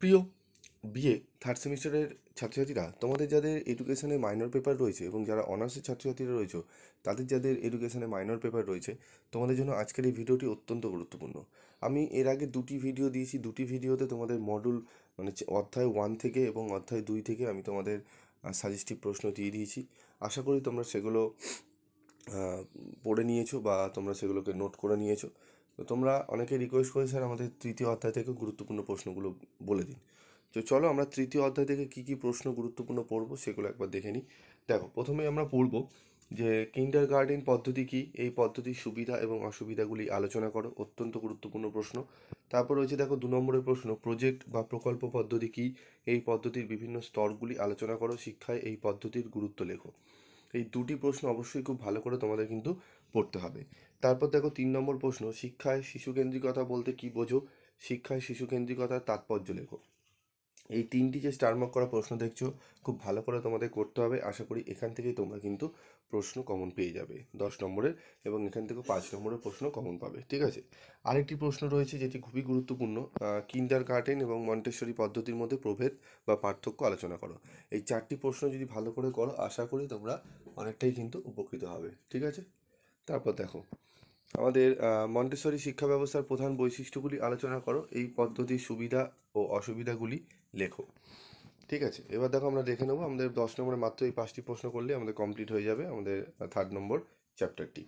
প্রিয় BA third সেমিস্টারের ছাত্রছাত্রীরা, তোমাদের যাদের এডুকেশনে মাইনর পেপার রয়েছে এবং যারা অনার্সের ছাত্রছাত্রীরা রয়েছে তাদের যাদের এডুকেশনে মাইনর পেপার রয়েছে, তোমাদের জন্য আজকের এই ভিডিওটি অত্যন্ত গুরুত্বপূর্ণ। আমি এর আগে দুটি ভিডিও দিয়েছি, দুটি ভিডিওতে তোমাদের মডুল মানে অধ্যায় 1 থেকে এবং অধ্যায় 2 থেকে আমি তোমাদের সাজেস্টিভ প্রশ্ন দিয়ে দিয়েছি। আশা করি তোমরা সেগুলো পড়ে নিয়েছো বা তোমরা সেগুলোকে নোট করে নিয়েছো। তো তোমরা অনেকে রিকোয়েস্ট করে স্যার আমাদের তৃতীয় অধ্যায় থেকে গুরুত্বপূর্ণ প্রশ্নগুলো বলে দিন। তো চলো আমরা তৃতীয় অধ্যায় থেকে কী কী প্রশ্ন গুরুত্বপূর্ণ পড়বো সেগুলো একবার দেখে নিই। দেখো, প্রথমে আমরা পড়বো যে কিন্ডারগার্টেন পদ্ধতি কী, এই পদ্ধতির সুবিধা এবং অসুবিধাগুলি আলোচনা করো, অত্যন্ত গুরুত্বপূর্ণ প্রশ্ন। তারপর রয়েছে দেখো 2 নম্বরের প্রশ্ন, প্রজেক্ট বা প্রকল্প পদ্ধতি কী, এই পদ্ধতির বিভিন্ন স্তরগুলি আলোচনা করো, শিক্ষায় এই পদ্ধতির গুরুত্ব লেখো। এই দুটি প্রশ্ন অবশ্যই খুব ভালো করে তোমাদের কিন্তু পড়তে হবে। তারপর দেখো 3 নম্বর প্রশ্ন, শিক্ষায় শিশুকেন্দ্রিকতা বলতে কী বোঝো, শিক্ষায় শিশুকেন্দ্রিকতার তাৎপর্য লেখো। এই তিনটি যে স্টার মার্ক করা প্রশ্ন দেখছো, খুব ভালো করে তোমাদের করতে হবে। আশা করি এখান থেকেই তোমরা কিন্তু প্রশ্ন কমন পেয়ে যাবে 10 নম্বরের, এবং এখান থেকে 5 নম্বরের প্রশ্ন কমন পাবে, ঠিক আছে। আরেকটি প্রশ্ন রয়েছে যেটি খুবই গুরুত্বপূর্ণ, কিন্ডারগার্টেন এবং মন্টেসরি পদ্ধতির মধ্যে প্রভেদ বা পার্থক্য আলোচনা করো। এই 4টি প্রশ্ন যদি ভালো করে করো, আশা করি তোমরা অনেকটাই কিন্তু উপকৃত হবে, ঠিক আছে। তারপর দেখো আমাদের মন্টেসরি শিক্ষা ব্যবস্থার প্রধান বৈশিষ্ট্যগুলি আলোচনা করো, এই পদ্ধতির সুবিধা ও অসুবিধাগুলি লেখো, ঠিক আছে। এবার দেখো আমরা দেখে নেবো, আমাদের 10 নম্বরে মাত্র এই 5টি প্রশ্ন করলে আমাদের কমপ্লিট হয়ে যাবে আমাদের 3rd নম্বর চ্যাপ্টারটি।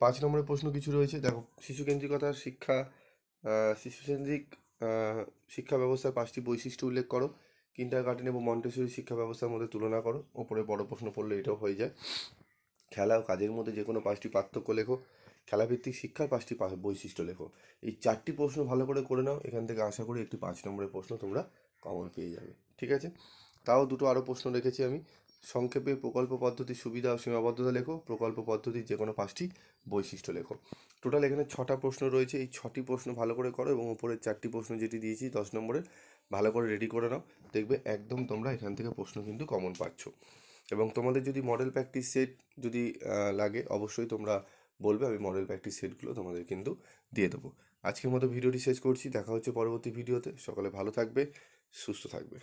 5 নম্বরের প্রশ্ন কিছু রয়েছে, দেখো শিশুকেন্দ্রিকতার শিশুকেন্দ্রিক শিক্ষা ব্যবস্থার 5টি বৈশিষ্ট্য উল্লেখ করো, কিন্ডারগার্টেন এবং মন্টেসরি শিক্ষা ব্যবস্থার মধ্যে তুলনা করো। ওপরে বড় প্রশ্ন পড়লে এটাও হয়ে যায়। খেলা ও কাজের মধ্যে যে কোনো 5টি পার্থক্য লেখো, খেলাভিত্তিক শিক্ষার 5টি বৈশিষ্ট্য লেখো। এই 4টি প্রশ্ন ভালো করে নাও, এখান থেকে আশা করি একটি 5 নম্বরের প্রশ্ন তোমরা কমন পেয়ে যাবে, ঠিক আছে। তাও দুটো আরও প্রশ্ন রেখেছি আমি। সংক্ষেপে প্রকল্প পদ্ধতির সুবিধা ও সীমাবদ্ধতা লেখো, প্রকল্প পদ্ধতির যে কোনো 5টি বৈশিষ্ট্য লেখো। টোটাল এখানে 6টা প্রশ্ন রয়েছে, এই 6টি প্রশ্ন ভালো করে করো এবং উপরের 4টি প্রশ্ন যেটি দিয়েছি 10 নম্বরের, ভালো করে রেডি করে নাও। দেখবে একদম তোমরা এখান থেকে প্রশ্ন কিন্তু কমন পাচ্ছ। এবং তোমাদের যদি মডেল প্র্যাকটিস সেট যদি লাগে, অবশ্যই তোমরা বলবে, আমি মডেল প্র্যাকটিস সেটগুলো তোমাদের কিন্তু দিয়ে দেবো। আজকের মতো ভিডিওটি শেষ করছি, দেখা হচ্ছে পরবর্তী ভিডিওতে। সকলে ভালো থাকবে, সুস্থ থাকবে।